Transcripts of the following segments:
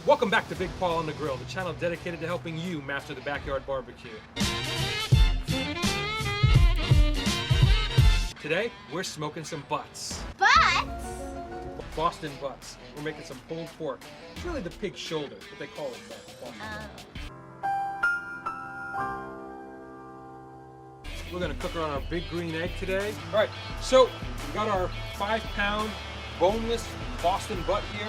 Welcome back to Big Paul on the Grill, the channel dedicated to helping you master the backyard barbecue. Today, we're smoking some butts. Butts? Boston butts. We're making some pulled pork. It's really the pig shoulder, what they call it. Boston butts. We're gonna cook her on our big green egg today. All right, so we got our 5-pound boneless Boston butt here.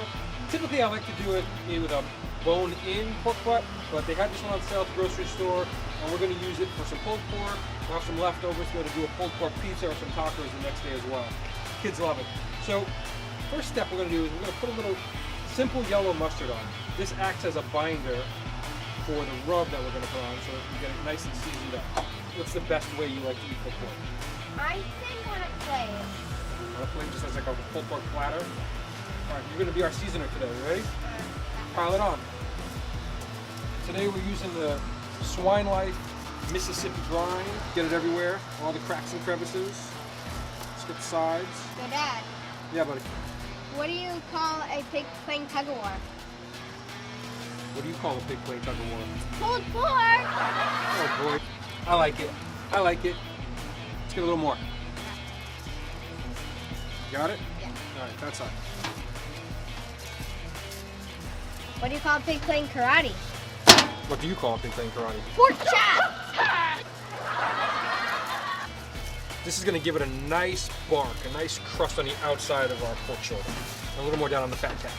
Typically, I like to do it with a bone-in pork butt, but they had this one on sale at the grocery store, and we're gonna use it for some pulled pork. We'll have some leftovers. We're gonna do a pulled pork pizza or some tacos the next day as well. Kids love it. So, first step we're gonna do is we're gonna put a little simple yellow mustard on. This acts as a binder for the rub that we're gonna put on, so that we get it nice and seasoned up. What's the best way you like to eat pulled pork? I think on a plate. On a plate, just as like a pulled pork platter. All right, you're gonna be our seasoner today. You ready? Pile it on. Today we're using the Swine Life Mississippi Grind. Get it everywhere, all the cracks and crevices. Let's get the sides. So Dad, Yeah, buddy. what do you call a pig playing tug of war? What do you call a pig playing tug of war? Pulled pork! Oh boy, I like it. I like it. Let's get a little more. Got it? Yeah. All right, that's all. What do you call a pig playing karate? What do you call a pig playing karate? Pork chop! This is going to give it a nice bark, a nice crust on the outside of our pork shoulder. And a little more down on the fat cap.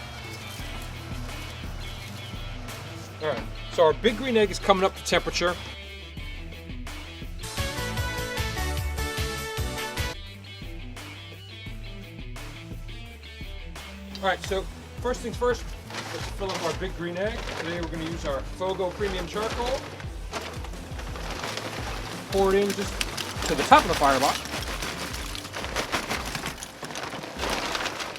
All right, so our big green egg is coming up to temperature. All right, so first things first, let's fill up our big green egg. Today we're going to use our Fogo Premium Charcoal. Pour it in just to the top of the firebox.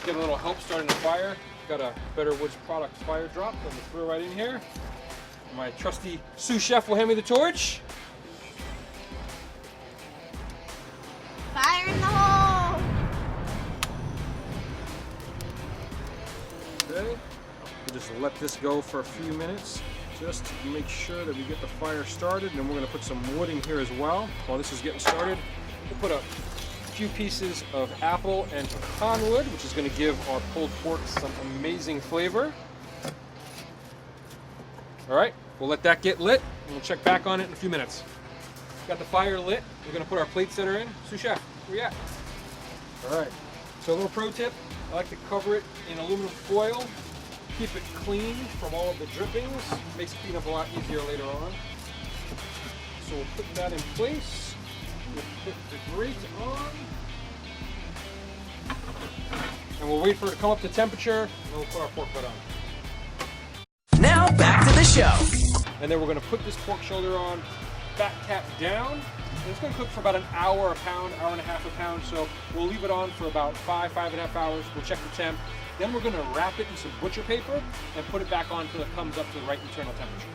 Get a little help starting the fire. Got a Better Woods Products fire drop. I'm going to throw right in here. My trusty sous chef will hand me the torch. Fire in the hole! Okay. We'll just let this go for a few minutes just to make sure that we get the fire started. And then we're going to put some wood in here as well. While this is getting started, we'll put a few pieces of apple and pecan wood, which is going to give our pulled pork some amazing flavor. All right, we'll let that get lit, and we'll check back on it in a few minutes. Got the fire lit. We're going to put our plate setter in. Sous Chef, where you at? All right, so a little pro tip. I like to cover it in aluminum foil. Keep it clean from all of the drippings. Makes cleaning up a lot easier later on. So we'll put that in place. We'll put the grate on. And we'll wait for it to come up to temperature, and then we'll put our pork butt on. Now back to the show. And then we're going to put this pork shoulder on, fat cap down. And it's going to cook for about an hour, a pound, hour and a half a pound. So we'll leave it on for about 5.5 hours. We'll check the temp. Then we're going to wrap it in some butcher paper and put it back on until it comes up to the right internal temperature.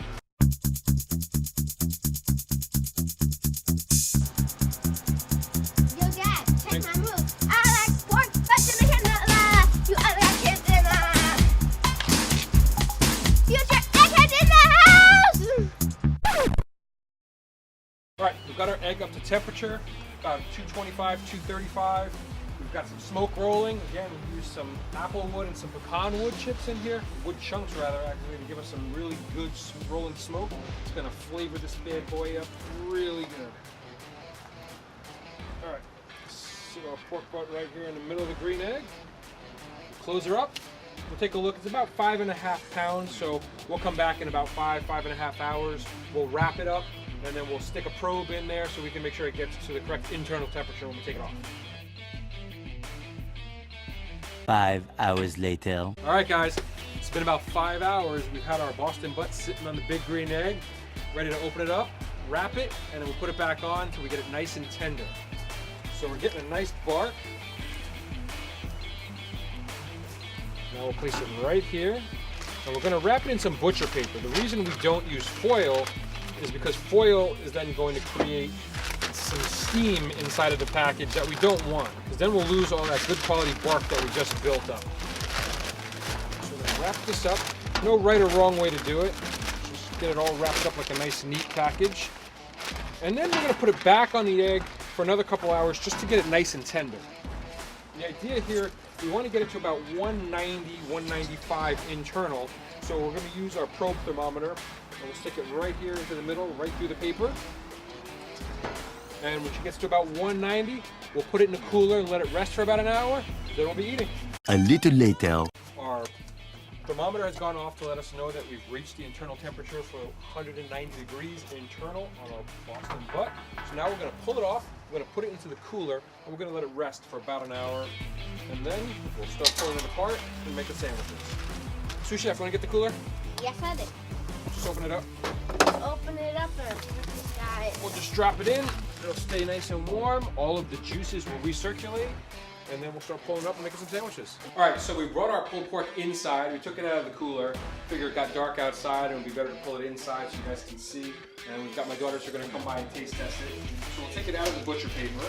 Yo Dad, check my moves. I like pork, but you make it not lie. You act like kids in future egghead in the house! All right, we've got our egg up to temperature, about 225, 235. We've got some smoke rolling. Again, we used some apple wood and some pecan wood chips in here, wood chunks rather, actually, to give us some really good rolling smoke. It's gonna flavor this bad boy up really good. All right, sit our pork butt right here in the middle of the green egg. Close her up. We'll take a look. It's about 5.5 pounds, so we'll come back in about 5.5 hours. We'll wrap it up, and then we'll stick a probe in there so we can make sure it gets to the correct internal temperature when we take it off. 5 hours later. All right, guys, it's been about 5 hours. We've had our Boston butt sitting on the big green egg, ready to open it up, wrap it, and then we'll put it back on until we get it nice and tender. So we're getting a nice bark. Now we'll place it right here. And we're gonna wrap it in some butcher paper. The reason we don't use foil is because foil is then going to create some steam inside of the package that we don't want, because then we'll lose all that good quality bark that we just built up. So we're gonna wrap this up, no right or wrong way to do it. Just get it all wrapped up like a nice neat package. And then we're gonna put it back on the egg for another couple hours just to get it nice and tender. The idea here, we want to get it to about 190, 195 internal. So we're going to use our probe thermometer and we'll stick it right here into the middle, right through the paper. And when she gets to about 190, we'll put it in the cooler and let it rest for about an hour. Then we'll be eating. A little later. Our thermometer has gone off to let us know that we've reached the internal temperature for 190 degrees internal on our Boston butt. So now we're going to pull it off, we're going to put it into the cooler, and we're going to let it rest for about an hour. And then we'll start pulling it apart and make the sandwiches. Sous Chef, want to get the cooler? Yes, I did. Just open it up. Open it up and got it. We'll just drop it in. It'll stay nice and warm. All of the juices will recirculate. And then we'll start pulling up and making some sandwiches. All right, so we brought our pulled pork inside. We took it out of the cooler. Figured it got dark outside and it would be better to pull it inside so you guys can see. And we've got my daughters who are gonna come by and taste test it. So we'll take it out of the butcher paper.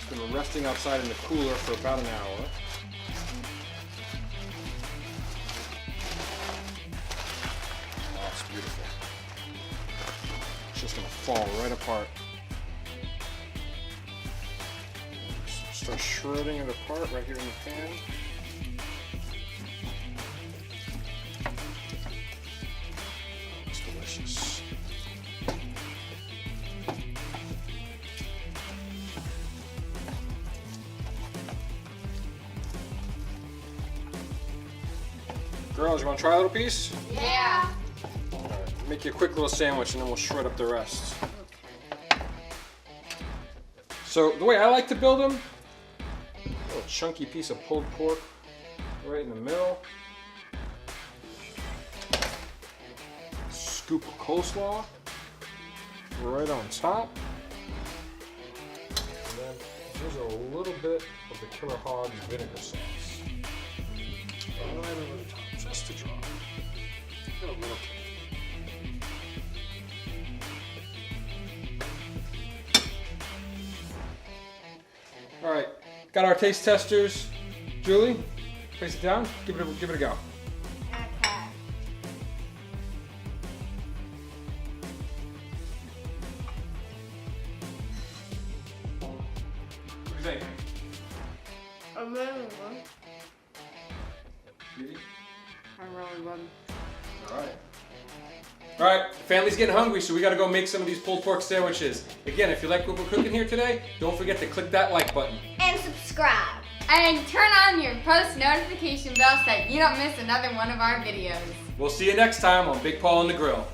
It's been resting outside in the cooler for about an hour. Oh, it's beautiful. It's just gonna fall right apart. Start shredding it apart right here in the pan. It's delicious. Girls, you want to try a little piece? Yeah. All right, make you a quick little sandwich and then we'll shred up the rest. So the way I like to build them, chunky piece of pulled pork right in the middle. Scoop of coleslaw right on top. And then here's a little bit of the Killer Hogs vinegar sauce. Right over the top, just a drop. A little kick. All right. Got our taste testers. Julie, place it down. Give it a go. Okay. What do you think? Amazing. Beauty? I really love it. All right. All right, the family's getting hungry, so we gotta go make some of these pulled pork sandwiches. Again, if you like what we're cooking here today, don't forget to click that like button. And subscribe. And turn on your post notification bell so you don't miss another one of our videos. We'll see you next time on Big Paul and the Grill.